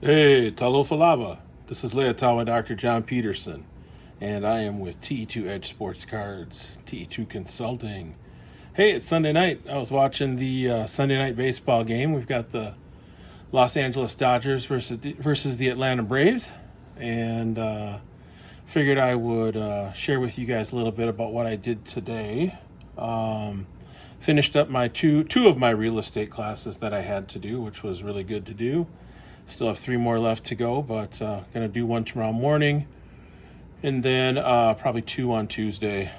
Hey, Talofalava. This is Leotawa Dr. John Peterson, and I am with TE2 Edge Sports Cards, TE2 Consulting. Hey, it's Sunday night. I was watching the Sunday night baseball game. We've got the Los Angeles Dodgers versus the Atlanta Braves, and figured I would share with you guys a little bit about what I did today. Finished up my two of my real estate classes that I had to do, which was really good to do. Still have 3 more left to go, but gonna do one tomorrow morning, and then probably 2 on Tuesday.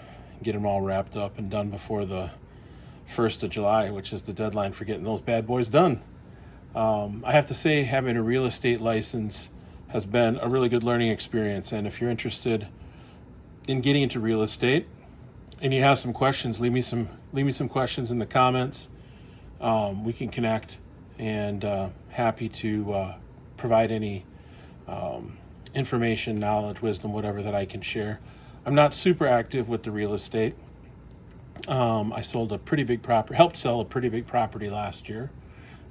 Get them all wrapped up and done before the 1st of July, which is the deadline for getting those bad boys done. I have to say, having a real estate license has been a really good learning experience. And if you're interested in getting into real estate and you have some questions, leave me some questions in the comments. We can connect, and happy to provide any information, knowledge, wisdom, whatever that I can share. I'm not super active with the real estate. I sold a pretty big property, helped sell a pretty big property last year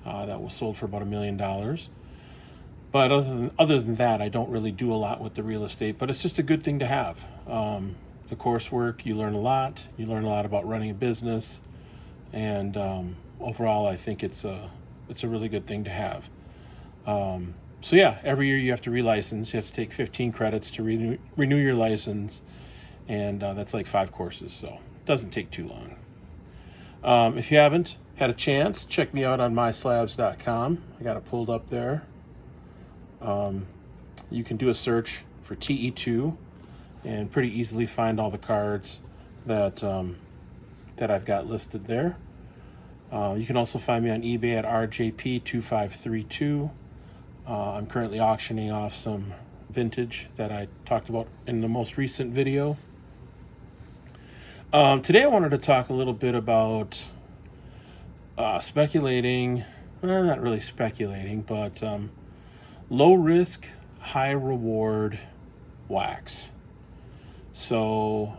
that was sold for about $1 million. But other than that, I don't really do a lot with the real estate, but it's just a good thing to have. The coursework, you learn a lot. You learn a lot about running a business, and overall, I think it's a really good thing to have. So yeah, every year you have to relicense. You have to take 15 credits to renew your license, and that's like 5 courses, so it doesn't take too long. If you haven't had a chance, check me out on myslabs.com. I got it pulled up there. You can do a search for TE2 and pretty easily find all the cards that I've got listed there. You can also find me on eBay at RJP2532. I'm currently auctioning off some vintage that I talked about in the most recent video. Today I wanted to talk a little bit about speculating, well, not really speculating, but low risk, high reward wax. So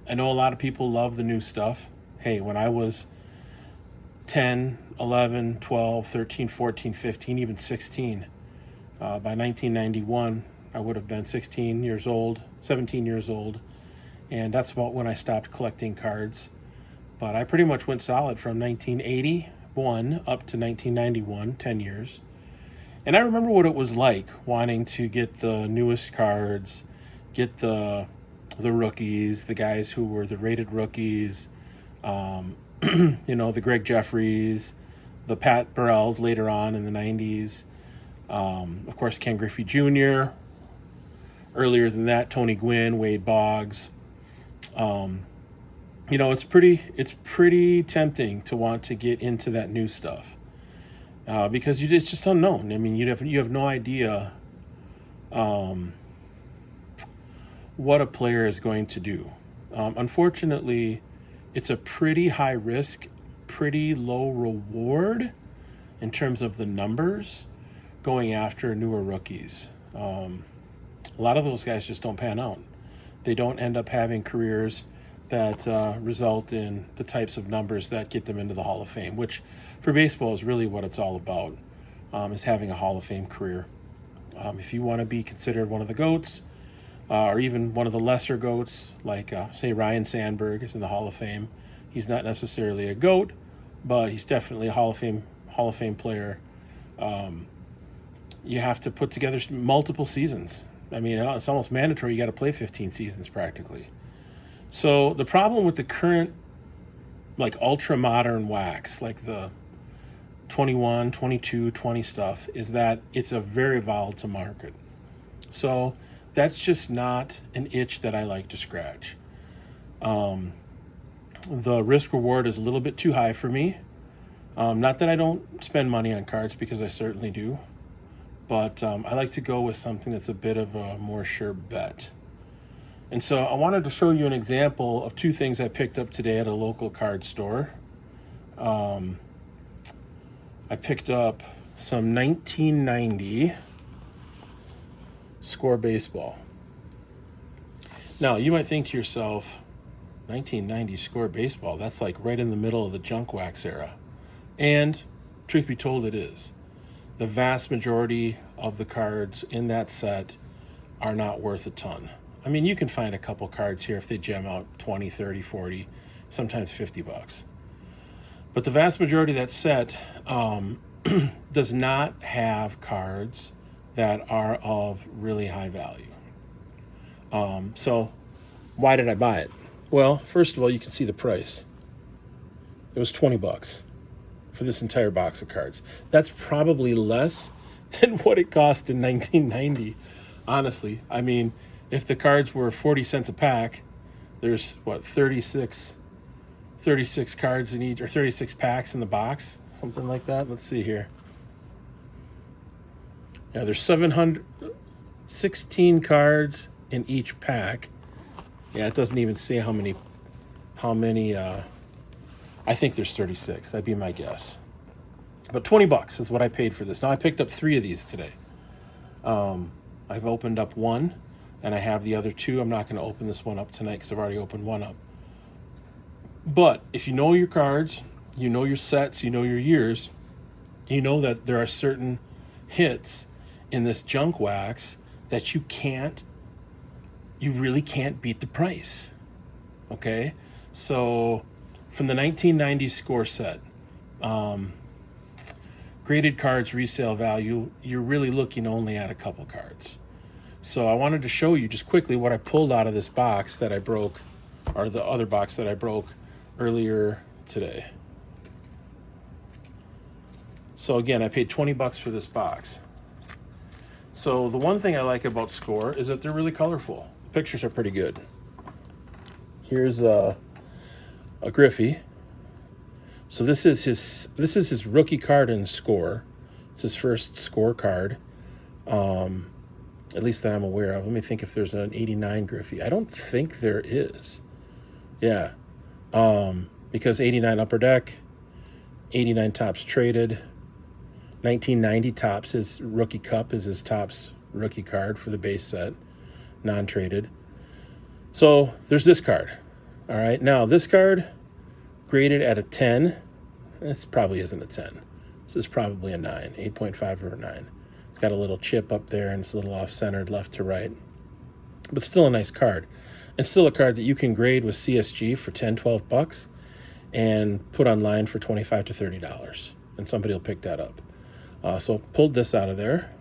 I know a lot of people love the new stuff. Hey, when I was 10, 11, 12, 13, 14, 15, even 16. By 1991, I would have been 16 years old, 17 years old, and that's about when I stopped collecting cards. But I pretty much went solid from 1981 up to 1991, 10 years. And I remember what it was like wanting to get the newest cards, get the rookies, the guys who were the rated rookies, the Greg Jeffries, the Pat Burrells later on in the 90s. Of course, Ken Griffey Jr. Earlier than that, Tony Gwynn, Wade Boggs. It's pretty tempting to want to get into that new stuff because it's just unknown. I mean, you have no idea what a player is going to do. Unfortunately, it's a pretty high risk, pretty low reward in terms of the numbers going after newer rookies. A lot of those guys just don't pan out. They don't end up having careers that result in the types of numbers that get them into the Hall of Fame, which for baseball is really what it's all about, is having a Hall of Fame career. If you want to be considered one of the GOATs, or even one of the lesser GOATs, like say Ryan Sandberg is in the Hall of Fame. He's not necessarily a GOAT, but he's definitely a Hall of Fame player. You have to put together multiple seasons. I mean, it's almost mandatory. You got to play 15 seasons practically. So the problem with the current, like ultra modern wax, like the 21, 22, 20 stuff, is that it's a very volatile market. So that's just not an itch that I like to scratch. The risk reward is a little bit too high for me. Not that I don't spend money on cards, because I certainly do. But I like to go with something that's a bit of a more sure bet. And so I wanted to show you an example of 2 things I picked up today at a local card store. I picked up some 1990 Score Baseball. Now, you might think to yourself, 1990 Score Baseball, that's like right in the middle of the junk wax era. And truth be told, it is. the vast majority of the cards in that set are not worth a ton. I mean, you can find a couple cards here if they gem out 20, 30, 40, sometimes $50. But the vast majority of that set does not have cards that are of really high value. So why did I buy it? Well, first of all, you can see the price. It was $20 for this entire box of cards. That's probably less than what it cost in 1990, honestly. I mean, if the cards were 40 cents a pack, there's, 36 cards in each, or 36 packs in the box, something like that. Let's see here. Yeah, there's 716 cards in each pack. Yeah, it doesn't even say how many, I think there's 36. That'd be my guess. But $20 is what I paid for this. Now, I picked up 3 of these today. I've opened up one, and I have the other 2. I'm not going to open this one up tonight because I've already opened one up. But if you know your cards, you know your sets, you know your years, you know that there are certain hits in this junk wax that you really can't beat the price. Okay? So from the 1990 score set, graded cards resale value, you're really looking only at a couple cards. So I wanted to show you just quickly what I pulled out of this box that I broke, or the other box that I broke earlier today. So again, I paid $20 for this box. So the one thing I like about Score is that they're really colorful. The pictures are pretty good. Here's a Griffey. So this is his rookie card in Score. It's his first Score card, at least that I'm aware of. Let me think if there's an 89 Griffey. I don't think there is. Yeah, because 89 Upper Deck, 89 Topps Traded, 1990 Topps, his Rookie Cup is his Topps rookie card for the base set, non-traded. So there's this card. All right, now this card graded at a 10. This probably isn't a 10. This is probably a 9, 8.5 or a 9. It's got a little chip up there and it's a little off-centered left to right. But still a nice card. And still a card that you can grade with CSG for $10, $12 and put online for $25 to $30. And somebody will pick that up. So pulled this out of there.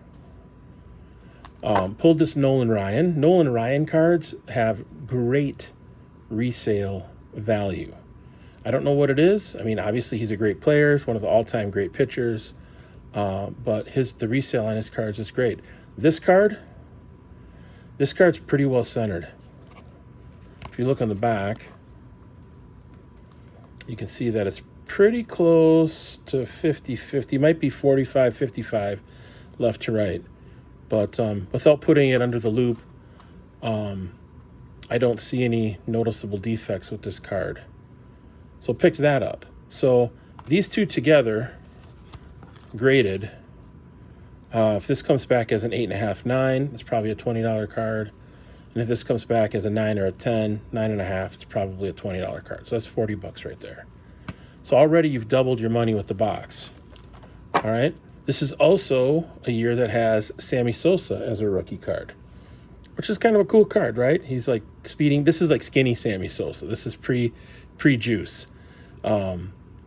Pulled this Nolan Ryan. Nolan Ryan cards have great resale value. I don't know what it is. I mean, obviously he's a great player. He's one of the all-time great pitchers. But the resale on his cards is great. This card's pretty well centered. If you look on the back, you can see that it's pretty close to 50-50. Might be 45-55 left to right. But without putting it under the loop, I don't see any noticeable defects with this card. So picked that up. So these two together, graded, if this comes back as an 8.5, 9, it's probably a $20 card. And if this comes back as a 9 or a 10, 9.5, it's probably a $20 card. So that's $40 right there. So already you've doubled your money with the box. All right. This is also a year that has Sammy Sosa as a rookie card, which is kind of a cool card, right? He's like speeding. This is like skinny Sammy Sosa. This is pre-juice.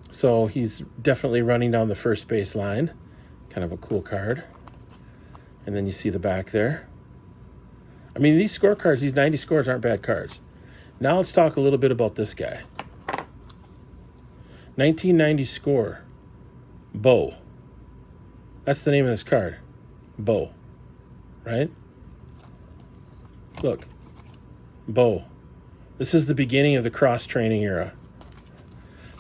So he's definitely running down the first base line. Kind of a cool card. And then you see the back there. I mean, these scorecards, these 90 scores aren't bad cards. Now let's talk a little bit about this guy. 1990 score, Bo. That's the name of this card, Bo, right? Look, Bo. This is the beginning of the cross-training era.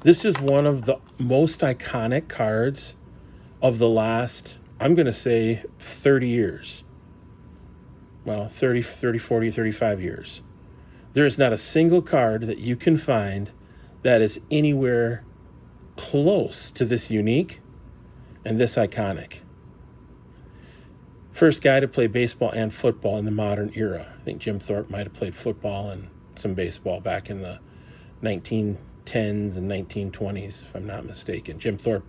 This is one of the most iconic cards of the last, I'm going to say, 30 years. Well, 30, 40, 35 years. There is not a single card that you can find that is anywhere close to this unique and this iconic. First guy to play baseball and football in the modern era. I think Jim Thorpe might have played football and some baseball back in the 1910s and 1920s, if I'm not mistaken. Jim Thorpe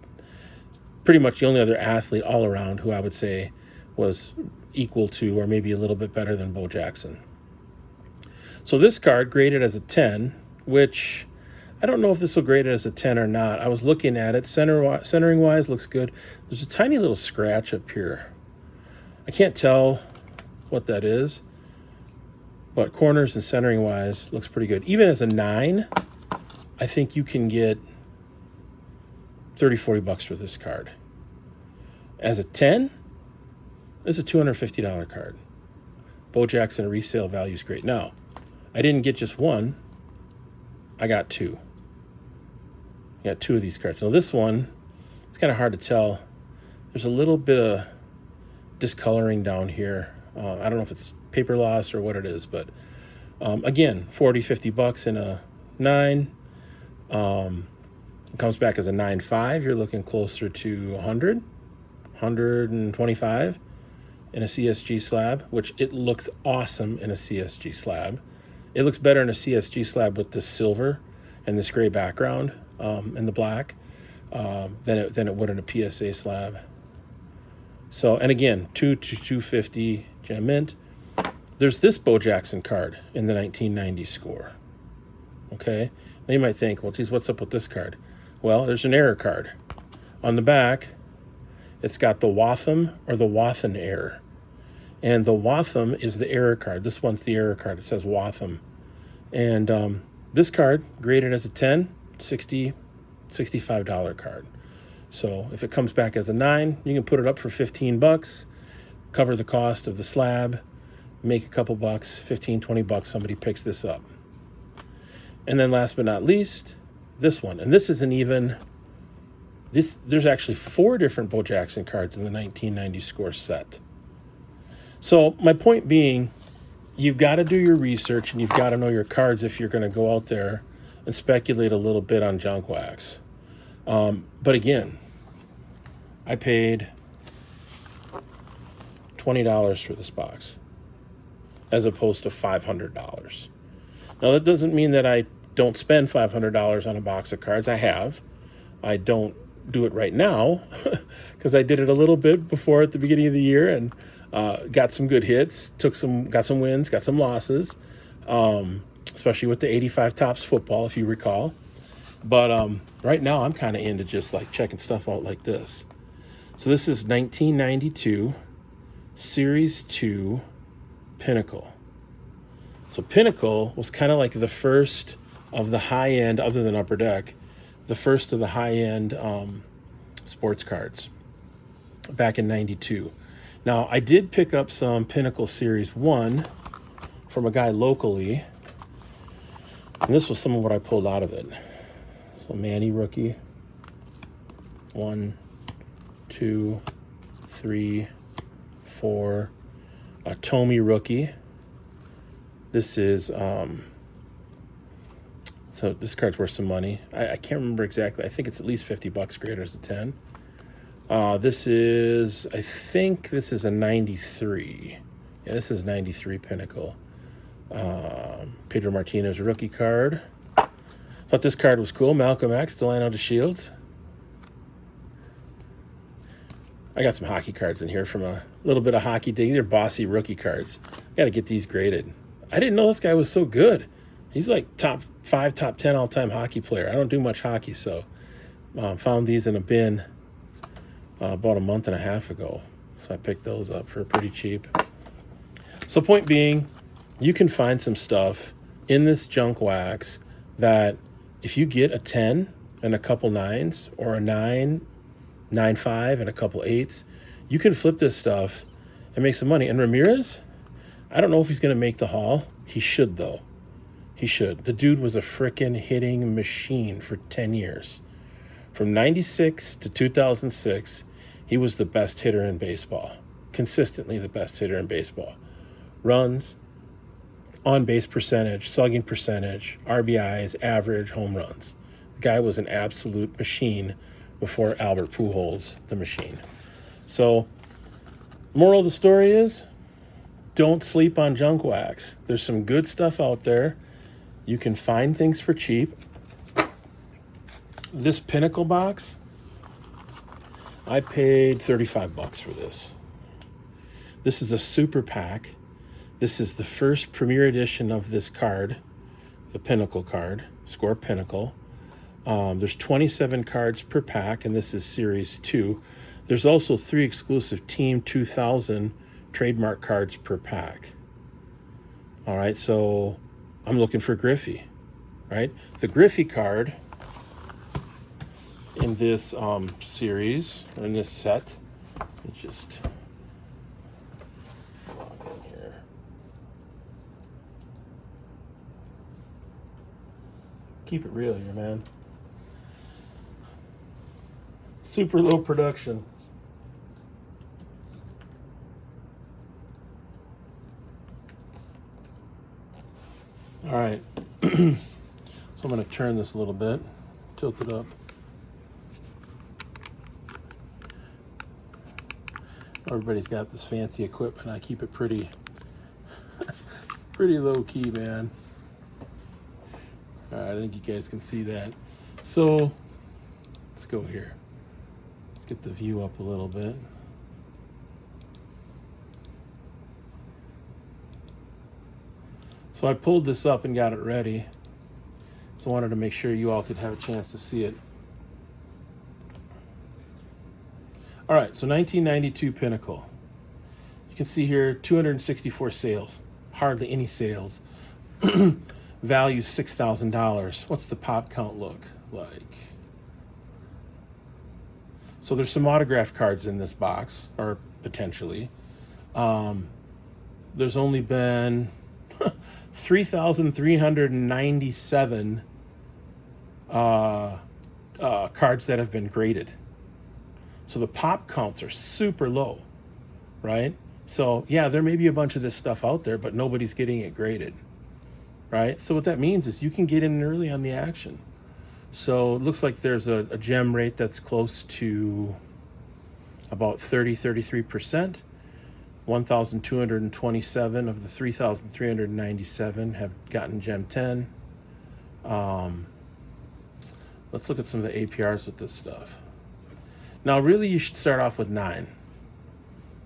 pretty much the only other athlete all around who I would say was equal to or maybe a little bit better than Bo Jackson. So this card graded as a 10, which I don't know if this will grade it as a 10 or not. I was looking at it. Centering wise looks good. There's a tiny little scratch up here. I can't tell what that is, but corners and centering wise looks pretty good. Even as a 9, I think you can get $30-40 for this card. As a 10, this is a $250 card. Bo Jackson resale value is great. Now, I didn't get just one. I got two. I got two of these cards. Now this one, it's kind of hard to tell. There's a little bit of discoloring down here. I don't know if it's paper loss or what it is, but again, $40-50 in a 9. It comes back as a 9.5. You're looking closer to 125 in a CSG slab, which it looks awesome in a CSG slab. It looks better in a CSG slab with this silver and this gray background and the black than it would in a PSA slab. So, and again, 250 gem mint. There's this Bo Jackson card in the 1990 score. Okay, now you might think, well, geez, what's up with this card? Well, there's an error card. On the back, it's got the Watham or the Wathan error. And the Watham is the error card. This one's the error card. It says Watham. And this card, graded as a 10, $65 card. So if it comes back as a 9, you can put it up for $15, cover the cost of the slab, make a couple bucks, $15-20, somebody picks this up. And then last but not least, this one. And this isn't even, there's actually 4 different Bo Jackson cards in the 1990 score set. So my point being, you've got to do your research and you've got to know your cards if you're going to go out there and speculate a little bit on junk wax. But again, I paid $20 for this box as opposed to $500. Now, that doesn't mean that I don't spend $500 on a box of cards. I have. I don't do it right now because I did it a little bit before at the beginning of the year and got some good hits, got some wins, got some losses, especially with the 85 Topps football, if you recall. But right now I'm kind of into just like checking stuff out like this. So this is 1992 Series 2 Pinnacle. So Pinnacle was kind of like the first of the high-end, other than Upper Deck, the first of the high-end sports cards back in 92. Now, I did pick up some Pinnacle Series 1 from a guy locally, and this was some of what I pulled out of it. So Manny rookie, 1, 2, 3, 4. A Tommy rookie. This is, so this card's worth some money. I can't remember exactly. I think it's at least $50 graded as a 10. This is, I think this is a 93. Yeah, this is 93 Pinnacle. Pedro Martinez rookie card. Thought this card was cool. Malcolm X, Delano DeShields. I got some hockey cards in here from a little bit of hockey dig. They're bossy rookie cards. Got to get these graded. I didn't know this guy was so good. He's like top 5, top 10 all-time hockey player. I don't do much hockey, so found these in a bin about a month and a half ago. So I picked those up for pretty cheap. So point being, you can find some stuff in this junk wax that if you get a 10 and a couple 9s or a 9, 9.5 and a couple 8s, you can flip this stuff and make some money. And Ramirez, I don't know if he's going to make the haul. He should, though. He should. The dude was a frickin' hitting machine for 10 years. From 96 to 2006, he was the best hitter in baseball. Consistently the best hitter in baseball. Runs, on-base percentage, slugging percentage, RBIs, average, home runs. The guy was an absolute machine before Albert Pujols, the machine. So, moral of the story is, don't sleep on junk wax. There's some good stuff out there. You can find things for cheap. This Pinnacle box, I paid 35 bucks for this. This is a super pack. This is the first premier edition of this card, the Pinnacle card, Score Pinnacle. There's 27 cards per pack, and this is Series 2. There's also 3 exclusive Team 2000 trademark cards per pack. All right, so I'm looking for Griffey, right? The Griffey card in this series, or in this set, just here. Keep it real here, man. Super low production. All right, so I'm going to turn this a little bit, tilt it up. Everybody's got this fancy equipment. I keep it pretty low key, man. All right, I think you guys can see that. So let's go here. Let's get the view up a little bit. So I pulled this up and got it ready. So I wanted to make sure you all could have a chance to see it. All right, so 1992 Pinnacle. You can see here 264 sales, hardly any sales. Value $6,000. What's the pop count look like? So there's some autographed cards in this box, or potentially. There's only been 3,397 cards that have been graded. So the pop counts are super low, right? So yeah, there may be a bunch of this stuff out there, but nobody's getting it graded, right? So what that means is you can get in early on the action. So it looks like there's a gem rate that's close to about 33%. 1,227 of the 3,397 have gotten Gem 10. Let's look at some of the APRs with this stuff. Now, really, you should start off with 9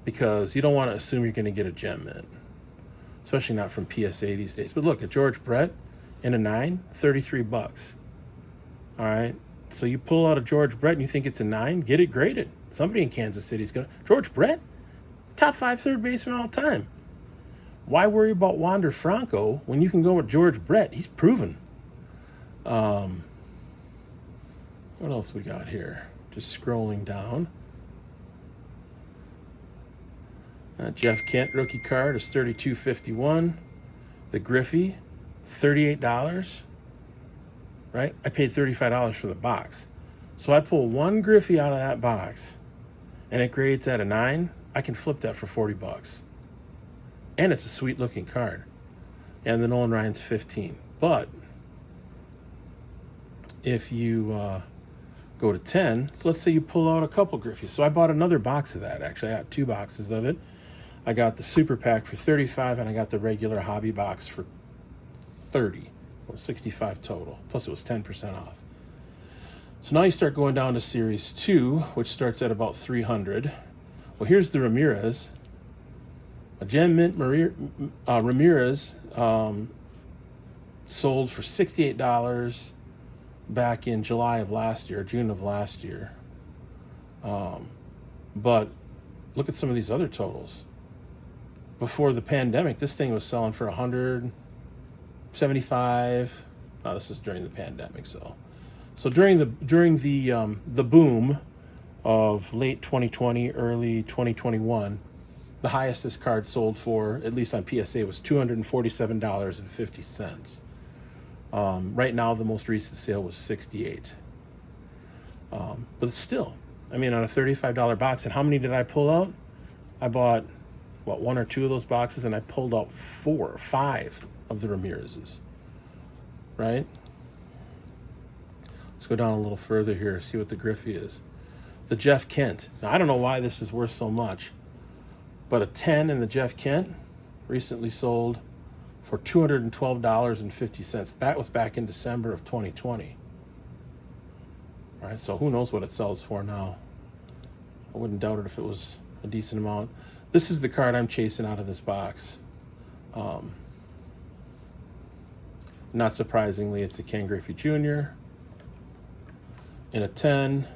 because you don't want to assume you're going to get a gem mint, especially not from PSA these days. But look, a George Brett in a 9, 33 bucks. All right. So you pull out a George Brett and you think it's a 9, get it graded. Somebody in Kansas City is going to, George Brett? Top 5 third baseman all time. Why worry about Wander Franco when you can go with George Brett? He's proven. What else we got here? Just scrolling down. Jeff Kent rookie card is $32.51. The Griffey, $38. Right? I paid $35 for the box. So I pull one Griffey out of that box and it grades at a 9. I can flip that for 40 bucks. And it's a sweet looking card. And the Nolan Ryan's 15. But if you go to 10, so let's say you pull out a couple Griffies. So I bought another box of that, actually. I got 2 boxes of it. I got the super pack for 35 and I got the regular hobby box for 30. It was 65 total. Plus it was 10% off. So now you start going down to Series 2, which starts at about 300. Well, here's the Ramirez. A Gem Mint Ramirez sold for $68 back in July of last year, June of last year. But look at some of these other totals. Before the pandemic, this thing was selling for $175. No, this is during the pandemic, so during the boom of late 2020, early 2021, the highest this card sold for, at least on PSA, was $247.50. Right now, the most recent sale was $68. But still, I mean, on a $35 box, and how many did I pull out? I bought, 1 or 2 of those boxes, and I pulled out 4 or 5 of the Ramirez's, right? Let's go down a little further here, see what the Griffey is. The Jeff Kent. Now, I don't know why this is worth so much, but a 10 in the Jeff Kent recently sold for $212.50. That was back in December of 2020. All right, so who knows what it sells for now. I wouldn't doubt it if it was a decent amount. This is the card I'm chasing out of this box. Not surprisingly, it's a Ken Griffey Jr. in a 10.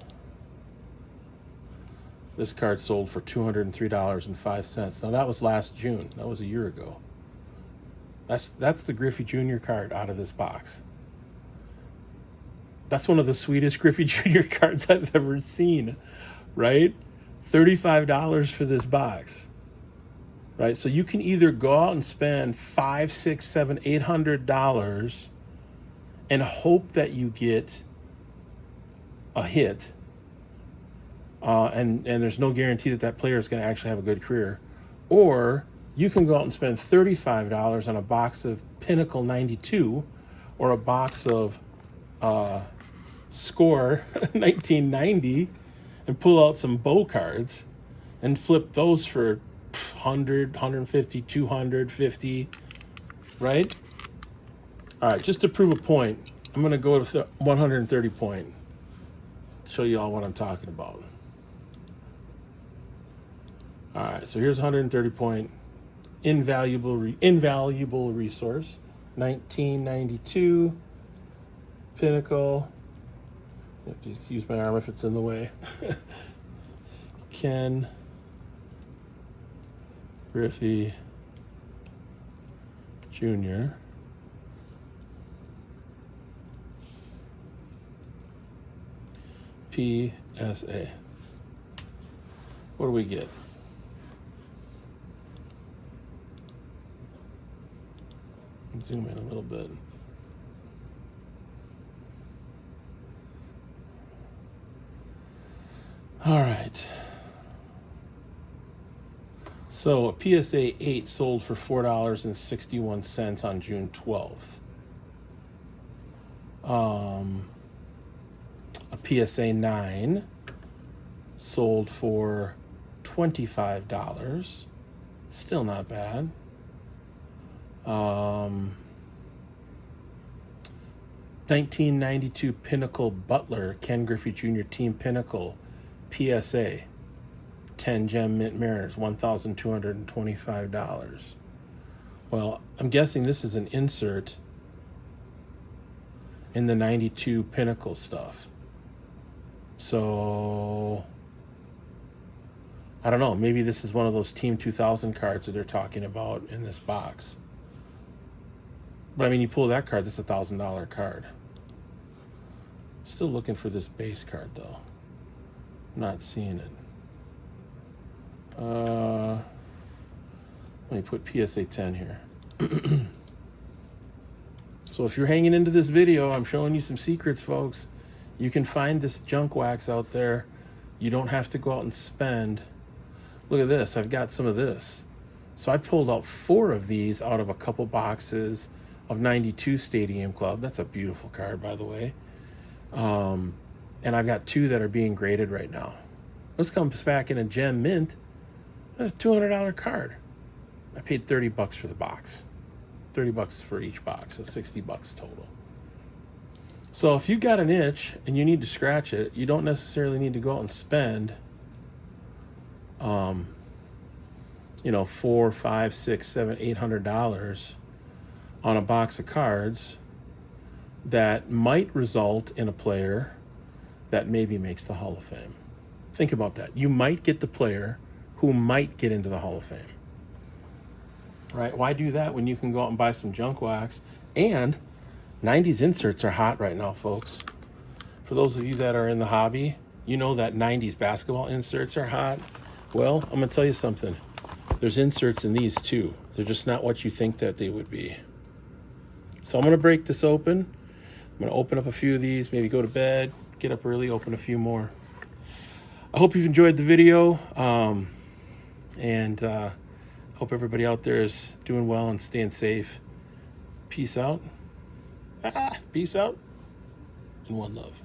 This card sold for $203.05. Now that was last June. That was a year ago. That's the Griffey Jr. card out of this box. That's one of the sweetest Griffey Jr. cards I've ever seen, right? $35 for this box, right? So you can either go out and spend $500, $600, $700, $800 and hope that you get a hit, and there's no guarantee that that player is going to actually have a good career, or you can go out and spend $35 on a box of Pinnacle 92 or a box of Score 1990 and pull out some bow cards and flip those for 100, 150, 250, right? All right, just to prove a point, I'm going to go to 130 point. Show you all what I'm talking about. All right, so here's 130 point invaluable resource, 1992 Pinnacle. I have to just use my arm if it's in the way. Ken Griffey Jr. PSA. What do we get? Zoom in a little bit. All right. So a PSA 8 sold for $4.61 on June 12th. A PSA 9 sold for $25. Still not bad. 1992 Pinnacle Butler, Ken Griffey Jr. Team Pinnacle, PSA, 10 Gem Mint Mariners, $1,225. Well, I'm guessing this is an insert in the 92 Pinnacle stuff. So, I don't know. Maybe this is one of those Team 2000 cards that they're talking about in this box. But I mean, you pull that card, that's $1,000 card. Still looking for this base card though. Not seeing it. Let me put PSA 10 here. So if you're hanging into this video, I'm showing you some secrets, folks. You can find this junk wax out there. You don't have to go out and spend. Look at this, I've got some of this. So I pulled out 4 of these out of a couple boxes of 92 Stadium Club. That's a beautiful card, by the way. And I've got 2 that are being graded right now. This comes back in a gem mint. That's a $200 card. I paid $30 for the box. $30 for each box, so $60 total. So if you got an itch and you need to scratch it, you don't necessarily need to go out and spend $400, $500, $600, $700, $800 on a box of cards that might result in a player that maybe makes the Hall of Fame. Think about that. You might get the player who might get into the Hall of Fame. Right? Why do that when you can go out and buy some junk wax? And 90s inserts are hot right now, folks. For those of you that are in the hobby, you know that 90s basketball inserts are hot. Well, I'm going to tell you something. There's inserts in these too. They're just not what you think that they would be. So I'm going to break this open. I'm going to open up a few of these, maybe go to bed, get up early, open a few more. I hope you've enjoyed the video, and hope everybody out there is doing well and staying safe. Peace out. Peace out, and one love.